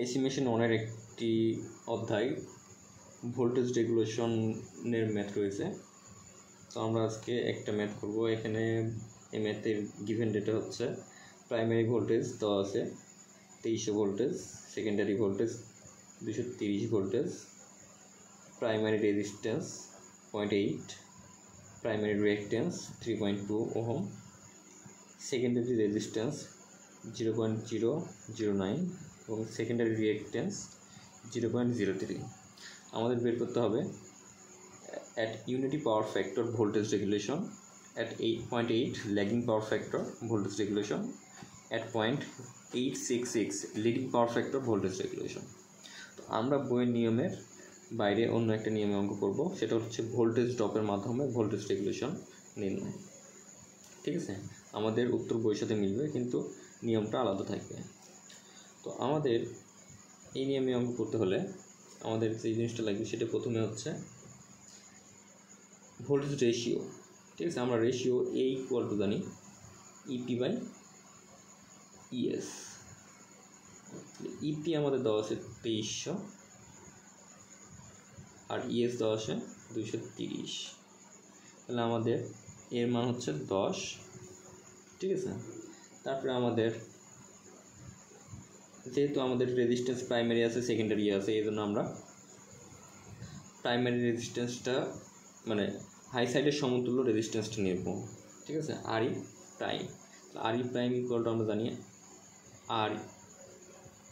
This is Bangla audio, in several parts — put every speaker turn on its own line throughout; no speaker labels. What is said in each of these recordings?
এসি মেশিন 1-এর একটি অধ্যায় ভোল্টেজ রেগুলেশনের ম্যাথ রয়েছে। তো আমরা আজকে একটা ম্যাথ করব। এখানে এই ম্যাথের গিভেন ডেটা হচ্ছে প্রাইমারি ভোল্টেজ দেওয়া আছে 2300 voltage, secondary voltage 230 voltage, primary resistance 0.8, primary reactance 3.2 ohm, secondary resistance 0.009 এবং সেকেন্ডারি রিঅ্যাকট্যান্স 0.03। আমাদের বের করতে হবে at unity power factor voltage regulation, at 8.8 lagging power factor voltage regulation, at 0.866 leading power factor voltage regulation। তো আমরা বইয়ের নিয়মের বাইরে অন্য একটা নিয়মে অঙ্ক করব, সেটা হচ্ছে ভোল্টেজ ড্রপের মাধ্যমে ভোল্টেজ রেগুলেশন নির্ণয়। ঠিক আছে, আমাদের উত্তর বইয়ের সাথে মিলবে কিন্তু নিয়মটা আলাদা থাকবে। তো আমাদের এই নিয়মে অঙ্ক করতে হলে আমাদের যে জিনিসটা লাগবে সেটা প্রথমে হচ্ছে ভোল্টেজ রেশিও। ঠিক আছে, আমরা রেশিও এ ইকুয়াল টু জানি ইপি বাই ইএস। ইপি আমাদের দেওয়া আছে 2300 আর ইএস দেওয়া আছে 230। তাহলে আমাদের এর মান হচ্ছে 10। ঠিক আছে, তারপরে আমাদের যেহেতু আমাদের রেজিস্ট্যান্স প্রাইমারি আছে সেকেন্ডারি আছে, এই জন্য আমরা প্রাইমারি রেজিস্ট্যান্সটা মানে হাই সাইডের সমতুল্য রেজিস্ট্যান্সটা নেব। ঠিক আছে, আর ই প্রাইম ইকুয়াল টু আমরা জানি আর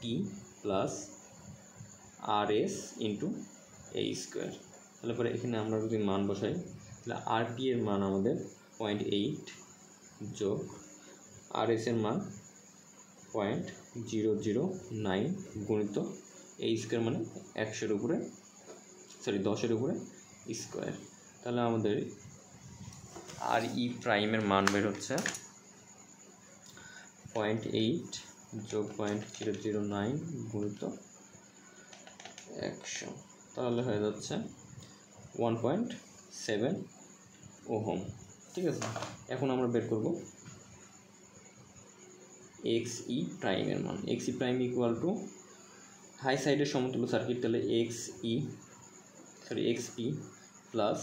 টি প্লাস আর এস ইন্টু এই স্কোয়ার। তাহলে পরে এখানে আমরা যদি মান বসাই তাহলে আর টি এর মান আমাদের 0.8 যোগ আর এস এর মান 0.009 গুণিত এই স্কোয়ার মানে 10-এর উপরে স্কোয়ার। তাহলে আমাদের আর ই প্রাইমের মান বের হচ্ছে 0.8 যোগ 0.009 গুণিত 100, তাহলে হয়ে যাচ্ছে 1.7 ওহম। ঠিক আছে, এখন আমরা বের করব এক্স ই প্রাইমের মান। X E prime equal to high সাইডের সমতুল্য সার্কিট, তাহলে X P plus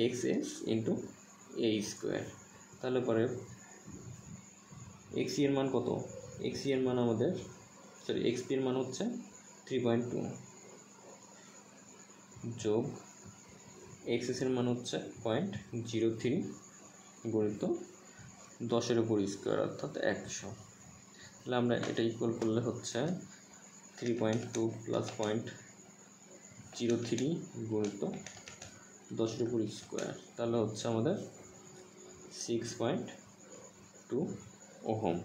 X S into A square. তাহলে পরে এক্সি এর মান কত? এক্সি এর মান আমাদের এক্সপি এর মান হচ্ছে 3.2 যোগ এক্সএস এর মান হচ্ছে 0.03 গুণিত 10-এর উপর স্কোয়ার অর্থাৎ 100। তাহলে আমরা এটা ইকুয়াল করলে হচ্ছে 3.2 প্লাস 0.03 গুণিত 10-এর উপর স্কোয়ার, তাহলে হচ্ছে আমাদের 6.2 ওহম।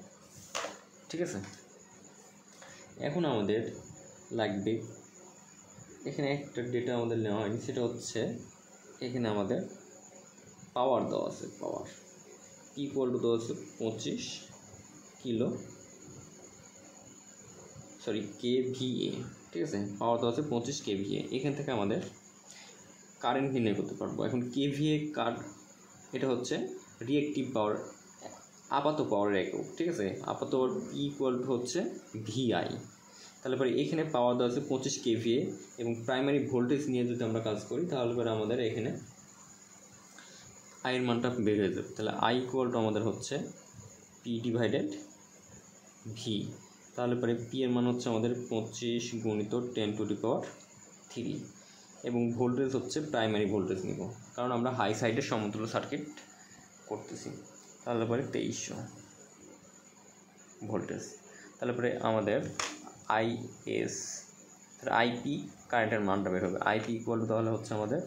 ঠিক আছে, এখন আমাদের লাগবে এখানে একটা ডেটা আমাদের নেওয়া হয়নি, সেটা হচ্ছে এখানে আমাদের পাওয়ার দেওয়া আছে। পাওয়ার ইকুয়াল টু দেওয়া আছে 25 কেভিএ। ঠিক আছে, পাওয়ার দেওয়া আছে 25 কেভিএ। এখান থেকে আমাদের কারেন্ট নির্ণয় করতে পারবো। এখন কেভিএ এটা হচ্ছে রিঅ্যাক্টিভ পাওয়ার, আপাত পাওয়ারের একক। ঠিক আছে, আপাত পাওয়ার ইকুয়াল টু হচ্ছে ভিআই। তাহলে পরে এখানে পাওয়ার দেওয়া আছে 25 কেভিএ এবং প্রাইমারি ভোল্টেজ নিয়ে যদি আমরা কাজ করি তাহলে পরে আমাদের এখানে আইয়ের মানটা বের হয়ে যাবে। তাহলে আই ইকুয়াল টু আমাদের হচ্ছে পি ডিভাইডেড ভি। তাহলে পরে পি এর মান হচ্ছে আমাদের 25 গুণিত 10⁻³ এবং ভোল্টেজ হচ্ছে প্রাইমারি ভোল্টেজ নিব, কারণ আমরা হাই সাইডের সমতুল্য সার্কিট করতেছি। তাহলে পরে 2300 ভোল্টেজ। তাহলে পরে আমাদের আইএস, তাহলে আইপি কারেন্টের মানটা বের হবে। আইপি ইকুয়াল টু তাহলে হচ্ছে আমাদের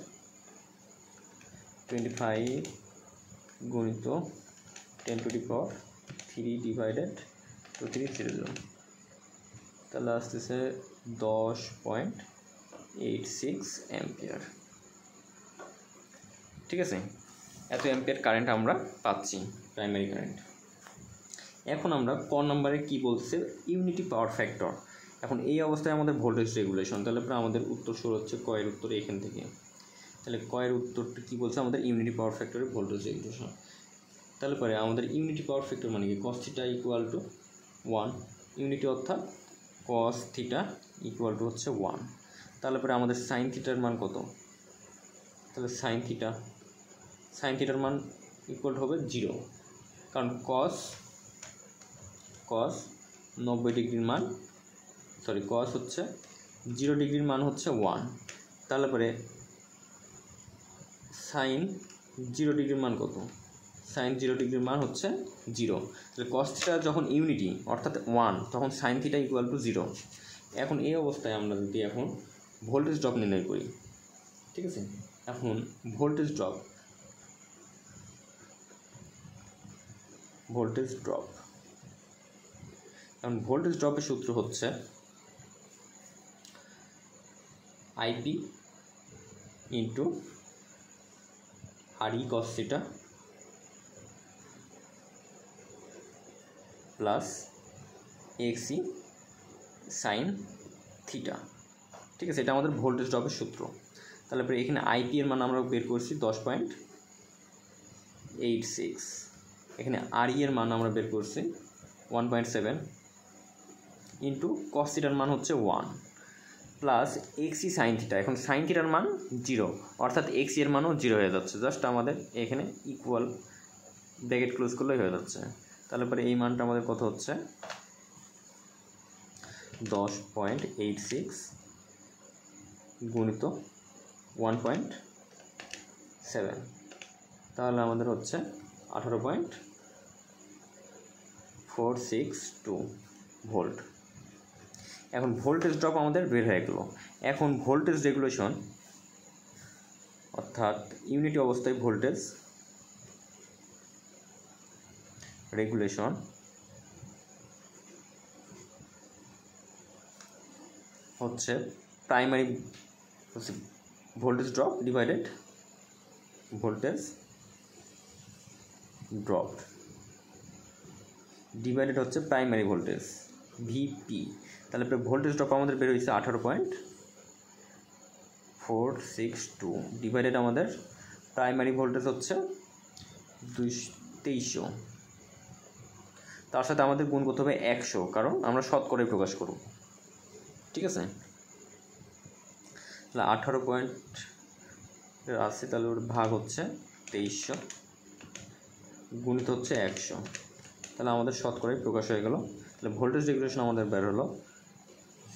25 গুণিত 10⁻³ ডিভাইডেড 2300, তাহলে আসতেছে 10.86 অ্যাম্পিয়ার। ঠিক আছে, এত অ্যাম্পিয়ার কারেন্ট আমরা পাচ্ছি, প্রাইমারি কারেন্ট। এখন আমরা ক নম্বরে কি বলছে, ইউনিটি পাওয়ার ফ্যাক্টর। এখন এই অবস্থায় আমাদের ভোল্টেজ রেগুলেশন, তাহলে পরে আমাদের উত্তর শুরু হচ্ছে কয়ের উত্তর এখান থেকে। তাহলে কয়ের উত্তরটা কী বলছে, আমাদের ইউনিটি পাওয়ার ফ্যাক্টরের ভোল্টেজ রেগুলেশন। তাহলে পরে আমাদের ইউনিটি পাওয়ার ফ্যাক্টর মানে কি, cos θ ইকুয়াল টু 1 ইউনিটি অর্থাৎ কস থিটা ইকুয়াল টু হচ্ছে 1। তাহলে পরে আমাদের সাইন থিটার মান কত? তাহলে সাইন থিটার মান ইকুয়াল টু হবে 0, কারণ কস 90 ডিগ্রির মান কস হচ্ছে 0 ডিগ্রির মান হচ্ছে 1। তাহলে পরে সাইন 0 ডিগ্রির মান কত? সাইন 0 ডিগ্রির মান হচ্ছে 0। তাহলে কস থিটা যখন ইউনিটি অর্থাৎ 1, তখন সাইন থিটা ইকুয়াল টু 0। এখন এই অবস্থায় আমরা যদি এখন ভোল্টেজ ড্রপ নির্ণয় করি, ঠিক আছে? এখন ভোল্টেজ ড্রপ এখন ভোল্টেজ ড্রপের সূত্র হচ্ছে IP into R E cos theta plus XE sine theta, ঠিক আছে? এটা আমাদের ভোল্টেজ ড্রপের সূত্র। তাহলে পরে এখানে আইপি এর মান আমরা বের করছি 10.86, এখানে আর ই এর মান আমরা বের করছি 1.7 ইন্টু কস থিটার মান হচ্ছে 1 প্লাস এক্সি সাইন থিটা। এখন সাইন থিটার মান 0, অর্থাৎ এক্সি এর মানও 0 হয়ে যাচ্ছে। জাস্ট আমাদের এখানে ইকুয়াল ব্র্যাকেট ক্লোজ করলেই হয়ে যাচ্ছে। তাহলে পরে এই মানটা আমাদের কত হচ্ছে? 10.86 গুণিত 1.7, তাহলে আমাদের হচ্ছে 18.462 ভোল্ট। এখন ভোল্টেজ ড্রপ আমাদের বের হয়ে গেল। এখন ভোল্টেজ রেগুলেশন অর্থাৎ ইউনিটি অবস্থায় ভোল্টেজ রেগুলেশন হচ্ছে primary voltage drop divided voltage drop divided হচ্ছে প্রাইমারি ভোল্টেজ ভিপি। তাহলে ভোল্টেজ ড্রপ আমাদের বের হয়েছে 18.462 ডিভাইডেড আমাদের প্রাইমারি ভোল্টেজ হচ্ছে 2300, তার সাথে আমাদের গুণ করতে হবে 100, কারণ আমরা শতকরায় প্রকাশ করব, ঠিক আছে? তাহলে 18 পয়েন্ট আছে, তাহলে ওর ভাগ হচ্ছে 2300 গুণিত হচ্ছে 100, তাহলে আমাদের শতকরায় প্রকাশ হয়ে গেল। তাহলে ভোল্টেজ রেগুলেশন আমাদের বের হলো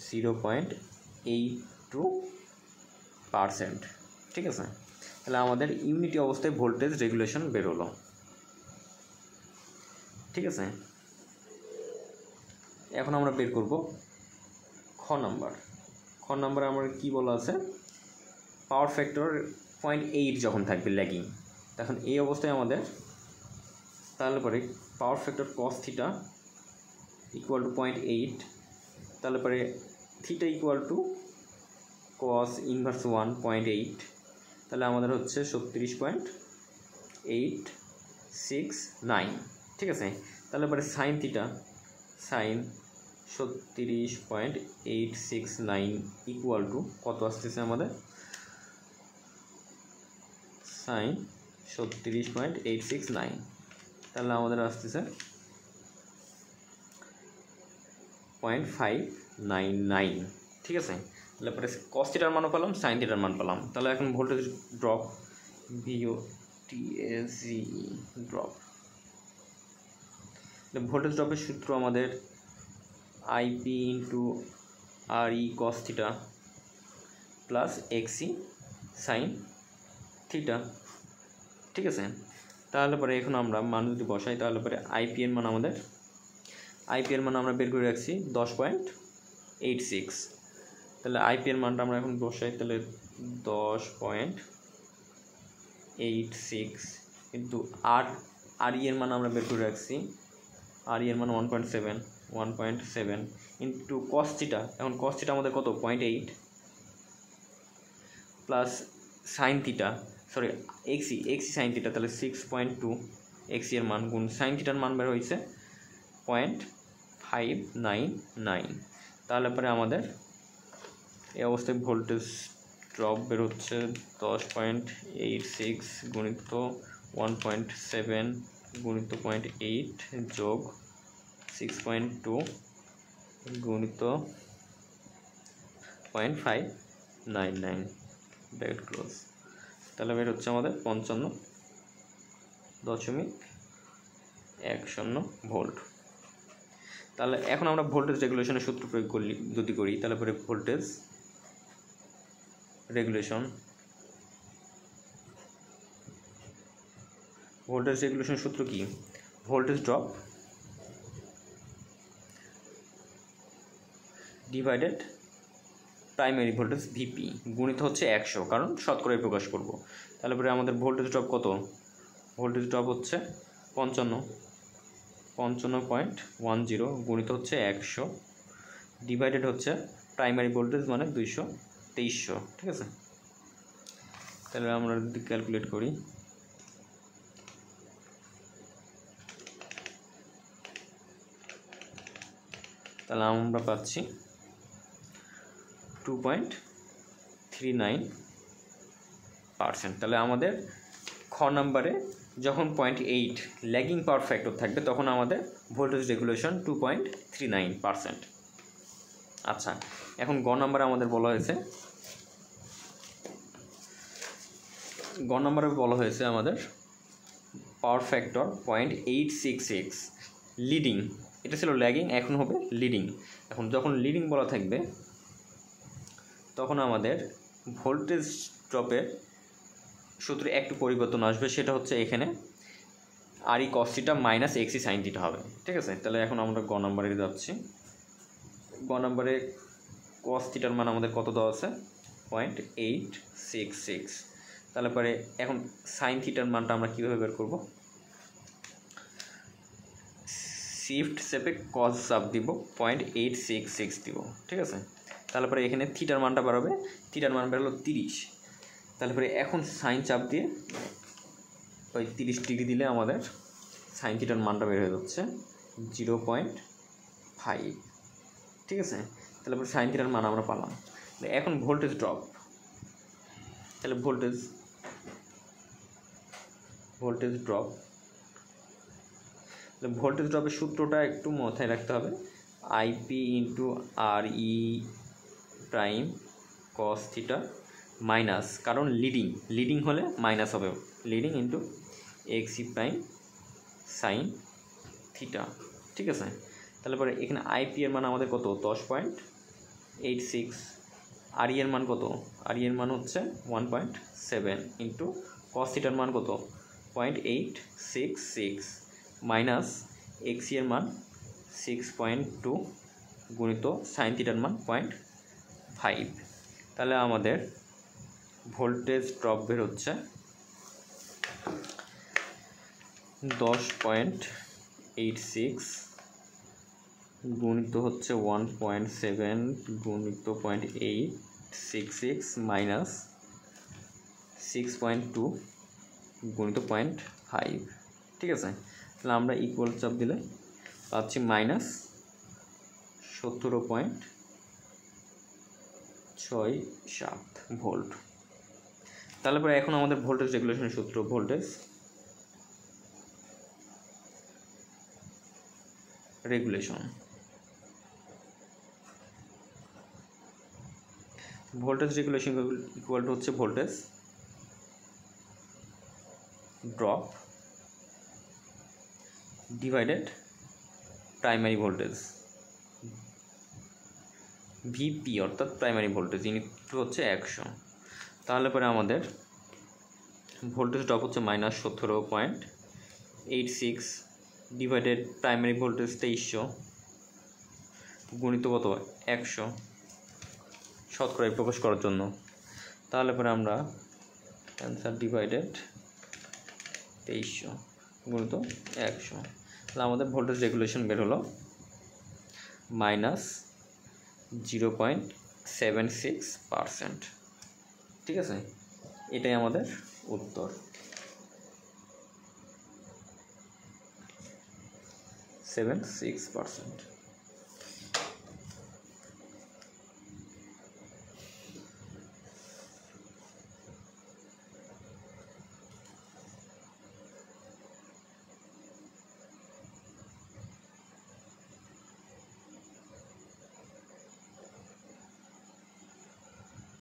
0.82%, ঠিক আছে? তাহলে আমাদের ইউনিটি অবস্থায় ভোল্টেজ রেগুলেশন বের হলো, ঠিক আছে? এখন আমরা বের করব খ নাম্বার আমার কি বলা আছে? পাওয়ার ফ্যাক্টর 0.8 যখন থাকবে ল্যাগিং, তখন এই অবস্থায় আমাদের তাহলে পরে power factor cos theta equal to 0.8, তাহলে পরে theta equal to cos inverse 1.8, তাহলে আমাদের হচ্ছে 36.869, ঠিক আছে? তাহলে পরে sine theta sine 36.869 equal to কত আসতেছে আমাদের? সাইন 36.869, তাহলে আমাদের আসতেছে 0.599, ঠিক আছে? তাহলে পরে কস থিটার মানও পেলাম, সাইন থিটার মান পেলাম। তাহলে এখন voltage drop VOTACE drop, voltage ড্রপের সূত্র আমাদের IP into R E cos theta plus XE sine theta, ঠিক আছে? তাহলে পরে এখন আমরা মান যদি বসাই, তাহলে পরে আইপি এর মান আমরা বের করে রাখছি 10.86, তাহলে আইপি এর মানটা আমরা এখন বসাই, তাহলে 10.86 কিন্তু আর ই এর মান আমরা বের করে রাখছি, আর ই এর মান 1.7 ইন্টু কস থিটা। এখন কস থিটা আমাদের কত? 0.8 plus sine theta XE sine theta, তাহলে 6.2 এক্সি এর মান গুণ সাইন থিটার মান বের হয়েছে 0.599, তাহলে পরে আমাদের এই অবস্থায় ভোল্টেজ ড্রপ বের হচ্ছে 10.86 গুণিত 1.7 গুণিত 0.8 যোগ 6.2 গুণিত 0.599 ব্র্যাকেট ক্লোজ। তাহলে বের হচ্ছে আমাদের 55.10 ভোল্ট। তাহলে এখন আমরা ভোল্টেজ রেগুলেশনের সূত্র প্রয়োগ করি তাহলে পরে ভোল্টেজ রেগুলেশন সূত্র কি? Voltage drop divided primary voltage VP গুণিত হচ্ছে 100, কারণ শতকরায় প্রকাশ করব। তাহলে পরে আমাদের ভোল্টেজ ড্রপ কত? ভোল্টেজ ড্রপ হচ্ছে 55.10 গুণিত হচ্ছে 100 ডিভাইডেড হচ্ছে প্রাইমারি ভোল্টেজ মানে 2300। ঠিক আছে, তাহলে আমরা যদি ক্যালকুলেট করি তাহলে আমরা পাচ্ছি 2.39%। তাহলে আমাদের খ নাম্বারে যখন 0.8 ল্যাগিং পাওয়ার ফ্যাক্টর থাকবে তখন আমাদের ভোল্টেজ রেগুলেশন 2.39%। আচ্ছা, এখন গ নাম্বারে আমাদের বলা হয়েছে আমাদের পাওয়ার ফ্যাক্টর 0.866 লিডিং। এটা ছিল ল্যাগিং, এখন হবে লিডিং। এখন যখন লিডিং বলা থাকবে তখন আমাদের ভোল্টেজ ড্রপের সূত্রে একটু পরিবর্তন আসবে, সেটা হচ্ছে এখানে RE cos theta minus XE sine theta হবে। ঠিক আছে, তাহলে এখন আমরা গ নাম্বারে যাচ্ছি। গ নাম্বারে কস থিটার মান আমাদের কত দেওয়া আছে? 0.866। তাহলে পরে এখন সাইন থিটার মানটা আমরা কীভাবে বের করব? শিফট চেপে কস চাপ দিব, 0.866 দিব। ঠিক আছে, তাহলে পরে এখানে থিটার মানটা বাড়াবে, থিটার মান বেরোলো 30। তাহলে পরে এখন সাইন চাপ দিয়ে ওই 30 ডিগ্রি দিলে আমাদের সাইন থিটার মানটা বের হয়ে যাচ্ছে 0.5। ঠিক আছে, তাহলে পরে সাইন থিটার মান আমরা পালাম। এখন ভোল্টেজ ড্রপ, তাহলে ভোল্টেজ ড্রপের সূত্রটা একটু মাথায় রাখতে হবে। IP into R E prime cos theta minus, কারণ লিডিং হলে মাইনাস হবে, leading into XE prime sine theta. ঠিক আছে, তাহলে পরে এখানে আইপি এর মান আমাদের কত? 10.86। আর ই এর মান কত? আর ই এর মান হচ্ছে 1.7 ইন্টু কস থিটার মান কত? 0.866 মাইনাস এক্সি এর মান 6.2 গুণিত সাইন থিটার মান 0.5। তাহলে আমাদের ভোল্টেজ ড্রপ বের হচ্ছে 10.86 গুণিত হচ্ছে 1.7 গুণিত 0.866 মাইনাস 6.2 গুণিত 0.5। ঠিক আছে, তাহলে আমরা ইকুয়াল চাপ দিলে পাচ্ছি মাইনাস 17.67 ভোল্ট। তাহলে পরে এখন আমাদের ভোল্টেজ রেগুলেশনের সূত্র ভোল্টেজ রেগুলেশন ইকুয়াল টু হচ্ছে voltage drop divided primary voltage VP, অর্থাৎ প্রাইমারি ভোল্টেজ ইউনিট হচ্ছে 100। তাহলে পরে আমাদের ভোল্টেজ ড্রপ হচ্ছে মাইনাস 17.86 ডিভাইডেড প্রাইমারি ভোল্টেজ 2300 গুণিত কত? 100 শতকরায় প্রকাশ করার জন্য। তাহলে পরে আমরা অ্যান্সার ডিভাইডেড 2300 গুণিত 100, তাহলে আমাদের ভোল্টেজ রেগুলেশন বের হলো মাইনাস 0.76%। ঠিক আছে, এটাই আমাদের উত্তর। 76%।